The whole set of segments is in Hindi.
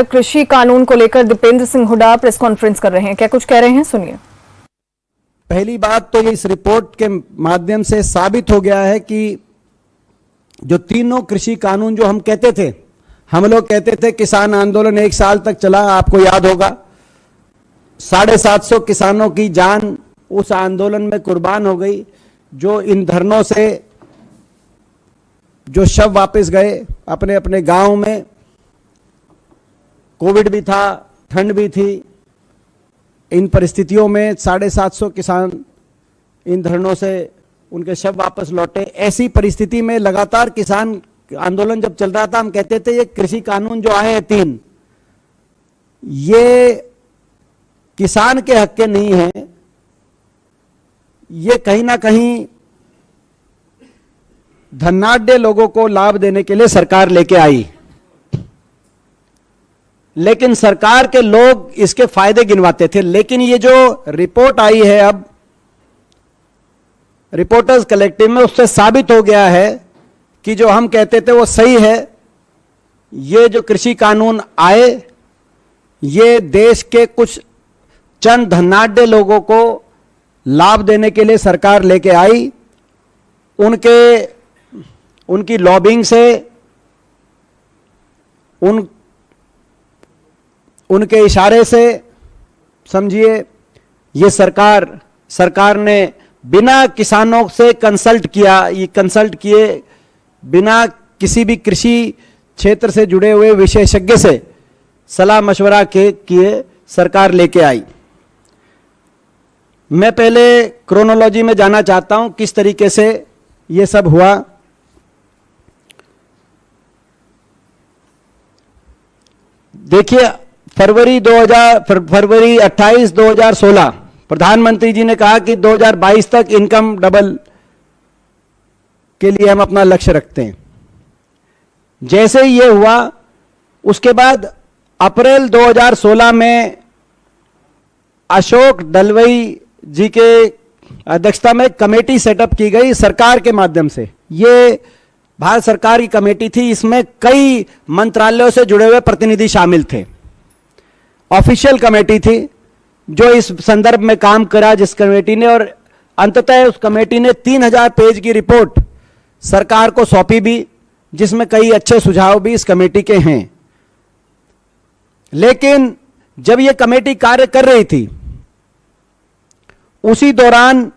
कृषि कानून को लेकर दीपेंद्र सिंह हुड्डा प्रेस कॉन्फ्रेंस कर रहे हैं, क्या कुछ कह रहे हैं, सुनिए। पहली बात तो इस रिपोर्ट के माध्यम से साबित हो गया है कि जो तीनों कृषि कानून जो हम कहते थे, हम लोग कहते थे किसान आंदोलन 1 साल तक चला, आपको याद होगा 750 किसानों की जान उस आंदोलन में कुर्बान हो गई। जो इन धरनों से जो शव वापस गए अपने अपने गांव में, कोविड भी था, ठंड भी थी, इन परिस्थितियों में 750 किसान इन धरनों से उनके शव वापस लौटे। ऐसी परिस्थिति में लगातार किसान आंदोलन जब चल रहा था, हम कहते थे ये कृषि कानून जो आए हैं 3, ये किसान के हक के नहीं है, ये कहीं ना कहीं धनाढ्य लोगों को लाभ देने के लिए सरकार लेके आई, लेकिन सरकार के लोग इसके फायदे गिनवाते थे। लेकिन ये जो रिपोर्ट आई है अब रिपोर्टर्स कलेक्टिव में, उससे साबित हो गया है कि जो हम कहते थे वो सही है। ये जो कृषि कानून आए, ये देश के कुछ चंद धनाढ्य लोगों को लाभ देने के लिए सरकार लेके आई। उनकी लॉबिंग से, उनके इशारे से समझिए, ये सरकार ने बिना किसानों से कंसल्ट किए, बिना किसी भी कृषि क्षेत्र से जुड़े हुए विशेषज्ञ से सलाह मशवरा किए सरकार लेके आई। मैं पहले क्रोनोलॉजी में जाना चाहता हूं, किस तरीके से ये सब हुआ। देखिए, फरवरी 28, 2016 प्रधानमंत्री जी ने कहा कि 2022 तक इनकम डबल के लिए हम अपना लक्ष्य रखते हैं। जैसे ही ये हुआ, उसके बाद अप्रैल 2016 में अशोक डलवई जी के अध्यक्षता में कमेटी सेटअप की गई सरकार के माध्यम से। ये भारत सरकार की कमेटी थी, इसमें कई मंत्रालयों से जुड़े हुए प्रतिनिधि शामिल थे। ऑफिशियल कमेटी थी जो इस संदर्भ में काम करा, जिस कमेटी ने, और अंततः उस कमेटी ने 3000 पेज की रिपोर्ट सरकार को सौंपी भी, जिसमें कई अच्छे सुझाव भी इस कमेटी के हैं। लेकिन जब यह कमेटी कार्य कर रही थी, उसी दौरान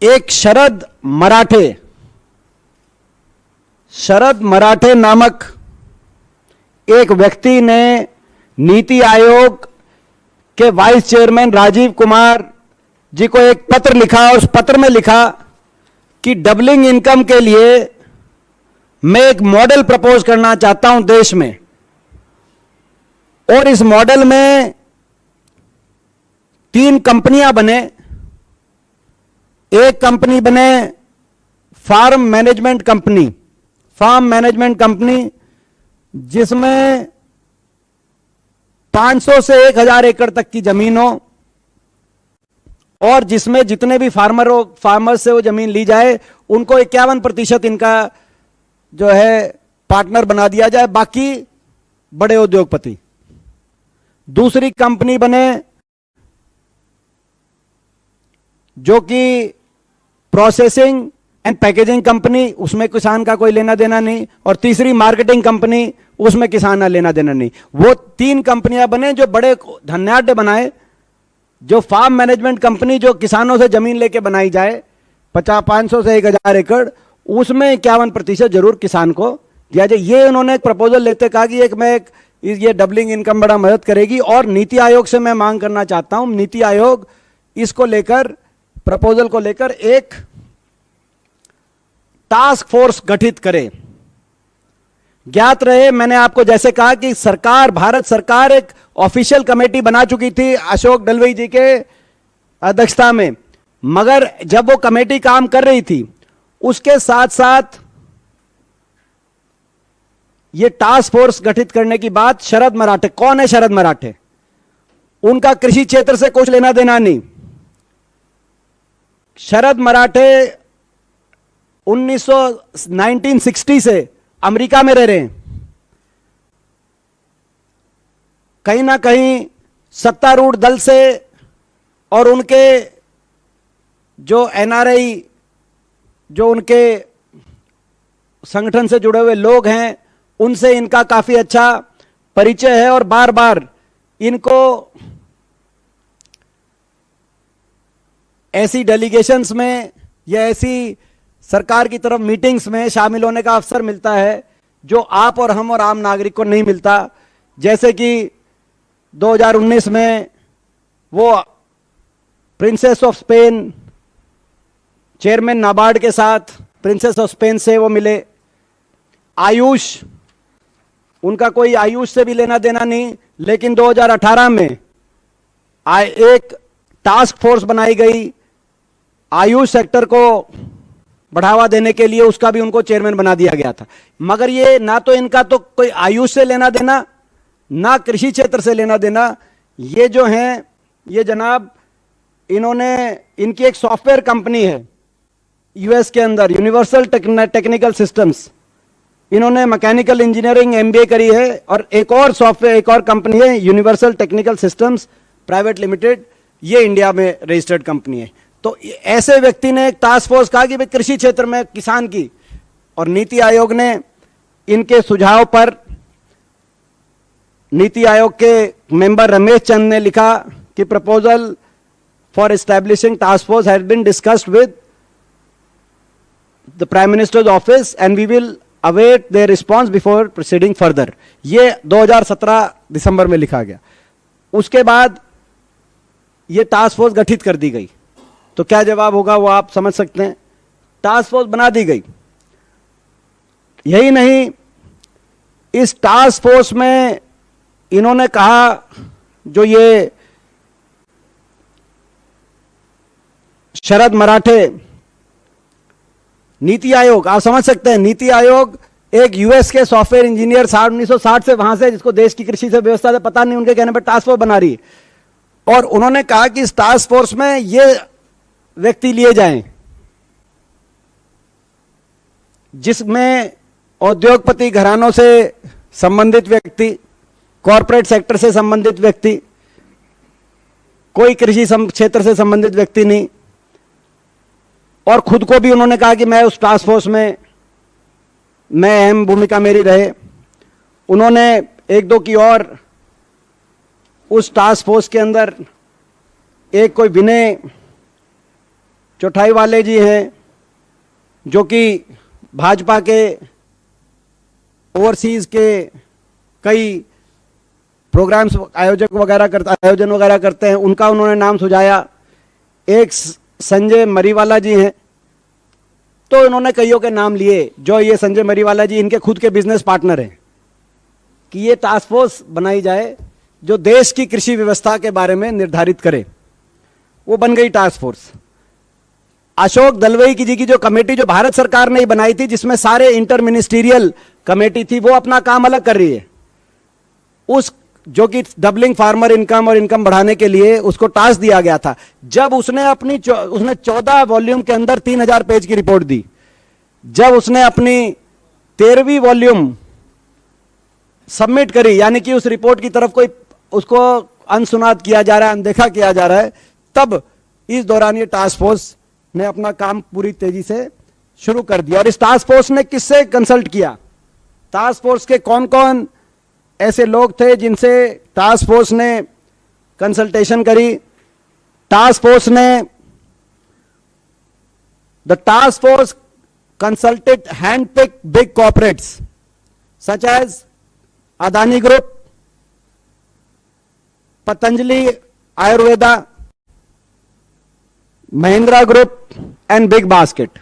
एक शरद मराठे नामक एक व्यक्ति ने नीति आयोग के वाइस चेयरमैन राजीव कुमार जी को एक पत्र लिखा, और उस पत्र में लिखा कि डबलिंग इनकम के लिए मैं एक मॉडल प्रपोज करना चाहता हूं देश में, और इस मॉडल में 3 कंपनियां बने। एक कंपनी बने फार्म मैनेजमेंट कंपनी, जिसमें 500 से 1000 एकड़ तक की जमीन हो, और जिसमें जितने भी फार्मर से वो जमीन ली जाए उनको 51% इनका जो है पार्टनर बना दिया जाए, बाकी बड़े उद्योगपति। दूसरी कंपनी बने जो कि प्रोसेसिंग एंड पैकेजिंग कंपनी, उसमें किसान का कोई लेना देना नहीं, और तीसरी मार्केटिंग कंपनी, उसमें किसान का लेना देना नहीं। वो 3 कंपनियां बने जो बड़े धनाढ्य बनाए। जो फार्म मैनेजमेंट कंपनी जो किसानों से जमीन लेके बनाई जाए 500 से 1000 एकड़, उसमें 51% जरूर किसान को दिया जाए। ये उन्होंने एक प्रपोजल लेते कहा कि ये डबलिंग इनकम बड़ा मदद करेगी। और नीति आयोग से मैं मांग करना चाहता हूं, नीति आयोग इसको लेकर, प्रपोजल को लेकर एक टास्क फोर्स गठित करे। ज्ञात रहे, मैंने आपको जैसे कहा कि भारत सरकार एक ऑफिशियल कमेटी बना चुकी थी अशोक डलवई जी के अध्यक्षता में, मगर जब वो कमेटी काम कर रही थी, उसके साथ साथ ये टास्क फोर्स गठित करने की बात शरद मराठे, कौन है शरद मराठे? उनका कृषि क्षेत्र से कुछ लेना देना नहीं। शरद मराठे 1960 से अमेरिका में रह रहे हैं। कहीं ना कहीं सत्तारूढ़ दल से और उनके जो एनआरआई, जो उनके संगठन से जुड़े हुए लोग हैं, उनसे इनका काफी अच्छा परिचय है और बार बार इनको ऐसी डेलीगेशंस में या ऐसी सरकार की तरफ मीटिंग्स में शामिल होने का अवसर मिलता है जो आप और हम और आम नागरिक को नहीं मिलता। जैसे कि 2019 में वो princess of Spain, chairman NABARD के साथ प्रिंसेस ऑफ स्पेन से वो मिले। आयुष, उनका कोई आयुष से भी लेना देना नहीं, लेकिन 2018 में एक टास्क फोर्स बनाई गई आयुष सेक्टर को बढ़ावा देने के लिए, उसका भी उनको चेयरमैन बना दिया गया था। मगर ये ना तो इनका तो कोई आयुष से लेना देना, ना कृषि क्षेत्र से लेना देना। ये जो हैं, ये जनाब, इन्होंने, इनकी एक सॉफ्टवेयर कंपनी है यूएस के अंदर, यूनिवर्सल टेक्निकल सिस्टम्स, इन्होंने मैकेनिकल इंजीनियरिंग एमबीए करी है, और एक और सॉफ्टवेयर, एक और कंपनी है universal technical systems private limited, ये इंडिया में रजिस्टर्ड कंपनी है। तो ऐसे व्यक्ति ने एक टास्क फोर्स कहा कि भाई कृषि क्षेत्र में किसान की, और नीति आयोग ने इनके सुझाव पर, नीति आयोग के मेंबर रमेश चंद ने लिखा कि proposal for establishing task force has been discussed with the prime minister's office and we will await their response before proceeding further. ये 2017 दिसंबर में लिखा गया। उसके बाद ये टास्क फोर्स गठित कर दी गई। तो क्या जवाब होगा वो आप समझ सकते हैं। टास्क फोर्स बना दी गई। यही नहीं, इस टास्क फोर्स में इन्होंने कहा, जो ये शरद मराठे, नीति आयोग, आप समझ सकते हैं, नीति आयोग एक यूएस के सॉफ्टवेयर इंजीनियर 1960 से वहां से, जिसको देश की कृषि से व्यवस्था से पता नहीं, उनके कहने पर टास्क फोर्स बना रही है। और उन्होंने कहा कि इस टास्क फोर्स में ये व्यक्ति लिए जाएं जिसमें औद्योगपति घरानों से संबंधित व्यक्ति, कॉरपोरेट सेक्टर से संबंधित व्यक्ति, कोई कृषि क्षेत्र से संबंधित व्यक्ति नहीं। और खुद को भी उन्होंने कहा कि मैं उस टास्क फोर्स में, मैं अहम भूमिका मेरी रहे। उन्होंने एक दो की और उस टास्क फोर्स के अंदर, एक कोई विनय चौटाई वाले जी हैं, जो कि भाजपा के ओवरसीज के कई प्रोग्राम्स आयोजन वगैरह करते हैं, उनका उन्होंने नाम सुझाया। एक संजय मरीवाला जी हैं, तो इन्होंने कईयों के नाम लिए, जो ये संजय मरीवाला जी इनके खुद के बिजनेस पार्टनर हैं, कि ये टास्क फोर्स बनाई जाए जो देश की कृषि व्यवस्था के बारे में निर्धारित करे। वो बन गई टास्क फोर्स। अशोक दलवई जी की जो कमेटी, जो भारत सरकार ने ही बनाई थी, जिसमें सारे इंटर मिनिस्टीरियल कमेटी थी, वो अपना काम अलग कर रही है। उस, जो कि डबलिंग फार्मर इनकम और इनकम बढ़ाने के लिए उसको टास्क दिया गया था। जब उसने अपनी उसने 14 वॉल्यूम के अंदर 3000 पेज की रिपोर्ट दी, जब उसने अपनी 13वीं वॉल्यूम सबमिट करी, यानी कि उस रिपोर्ट की तरफ कोई, उसको अनसुनाद किया जा रहा है, अनदेखा किया जा रहा है, तब इस दौरान ये टास्क फोर्स ने अपना काम पूरी तेजी से शुरू कर दिया। और इस टास्क फोर्स ने किससे कंसल्ट किया? टास्क फोर्स के कौन कौन ऐसे लोग थे जिनसे टास्क फोर्स ने कंसल्टेशन करी? टास्क फोर्स ने, the task force consulted handpick big corporates such as Adani group, Patanjali Ayurveda, Mahindra group and BigBasket.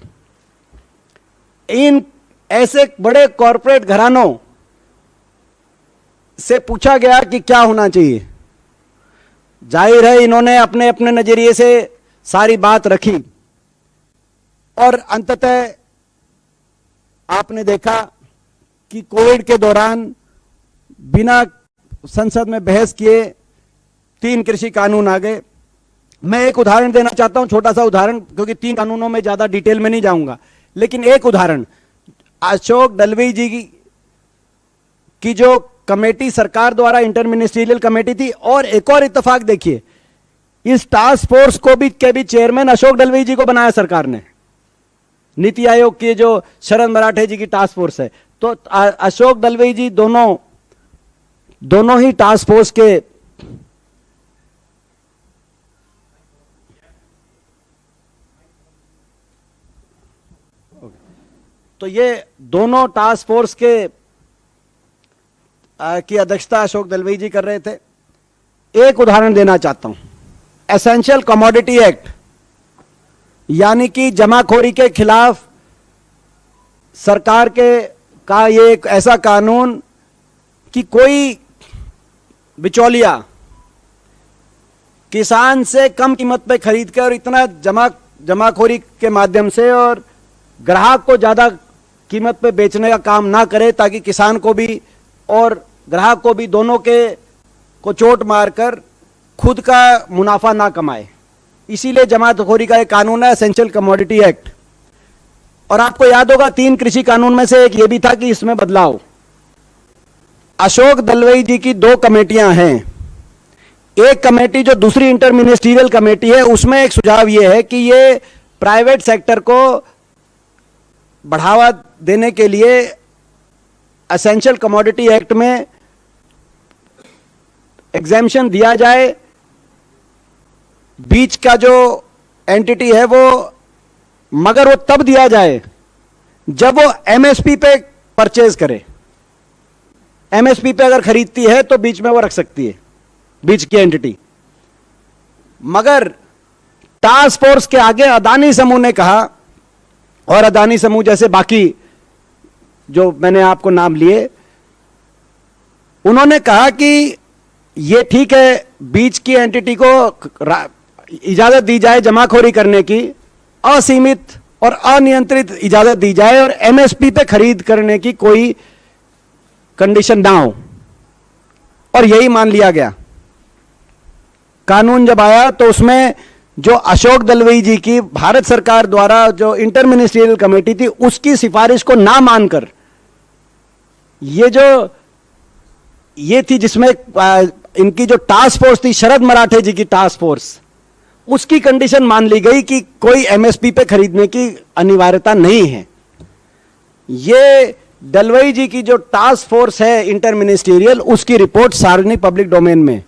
इन ऐसे बड़े कॉरपोरेट घरानों से पूछा गया कि क्या होना चाहिए। जाहिर है इन्होंने अपने अपने नजरिए से सारी बात रखी, और अंततः आपने देखा कि कोविड के दौरान बिना संसद में बहस किए 3 कृषि कानून आ गए। मैं एक उदाहरण देना चाहता हूं, छोटा सा उदाहरण, क्योंकि 3 कानूनों में ज्यादा डिटेल में नहीं जाऊंगा, लेकिन एक उदाहरण, अशोक दलवई जी की जो कमेटी सरकार द्वारा इंटर मिनिस्ट्रियल कमेटी थी। और एक और इत्तेफाक देखिए, इस टास्क फोर्स को भी के भी चेयरमैन अशोक डलवई जी को बनाया सरकार ने। नीति आयोग की जो शरद मराठे जी की टास्क फोर्स है, तो अशोक डलवई जी दोनों ही टास्क फोर्स के तो ये दोनों टास्क फोर्स के की अध्यक्षता अशोक डलवई जी कर रहे थे। एक उदाहरण देना चाहता हूं, एसेंशियल कमोडिटी एक्ट, यानी कि जमाखोरी के खिलाफ सरकार का ये एक ऐसा कानून कि कोई बिचौलिया किसान से कम कीमत पे खरीद के और इतना जमाखोरी के माध्यम से और ग्राहक को ज्यादा कीमत पे बेचने का काम ना करे, ताकि किसान को भी और ग्राहक को भी दोनों को चोट मारकर खुद का मुनाफा ना कमाए। इसीलिए जमाखोरी का एक कानून है एसेंशियल कमोडिटी एक्ट। और आपको याद होगा 3 कृषि कानून में से एक ये भी था कि इसमें बदलाव। अशोक डलवई जी की 2 कमेटियां हैं। एक कमेटी जो दूसरी इंटर मिनिस्ट्रियल कमेटी है, उसमें एक सुझाव यह है कि ये प्राइवेट सेक्टर को बढ़ावा देने के लिए एसेंशियल कमोडिटी एक्ट में एग्जेम्पशन दिया जाए। बीच का जो एंटिटी है वो, मगर वो तब दिया जाए जब वो एमएसपी पे परचेज करे। एमएसपी पे अगर खरीदती है तो बीच में वो रख सकती है, बीच की एंटिटी। मगर टास्क फोर्स के आगे अदानी समूह ने कहा, और अदानी समूह जैसे बाकी जो मैंने आपको नाम लिए, उन्होंने कहा कि ये ठीक है, बीच की एंटिटी को इजाजत दी जाए जमाखोरी करने की, असीमित और अनियंत्रित इजाजत दी जाए, और एमएसपी पे खरीद करने की कोई कंडीशन ना हो। और यही मान लिया गया। कानून जब आया तो उसमें जो अशोक डलवई जी की भारत सरकार द्वारा जो इंटर मिनिस्ट्रियल कमेटी थी, उसकी सिफारिश को ना मानकर ये थी जिसमें इनकी जो टास्क फोर्स थी, शरद मराठे जी की टास्क फोर्स, उसकी कंडीशन मान ली गई कि कोई एमएसपी पे खरीदने की अनिवार्यता नहीं है। ये डलवई जी की जो टास्क फोर्स है इंटर मिनिस्ट्रियल, उसकी रिपोर्ट सार्वजनिक पब्लिक डोमेन में।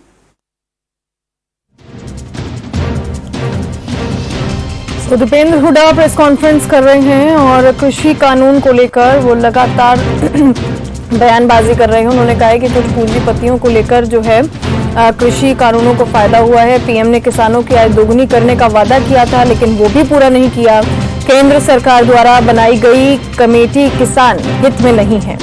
तो दीपेंद्र हुड्डा प्रेस कॉन्फ्रेंस कर रहे हैं और कृषि कानून को लेकर वो लगातार बयानबाजी कर रहे हैं। उन्होंने कहा है कि कुछ पूंजीपतियों को लेकर जो है कृषि कानूनों को फायदा हुआ है। पीएम ने किसानों की आय दोगुनी करने का वादा किया था, लेकिन वो भी पूरा नहीं किया। केंद्र सरकार द्वारा बनाई गई कमेटी किसान हित में नहीं है।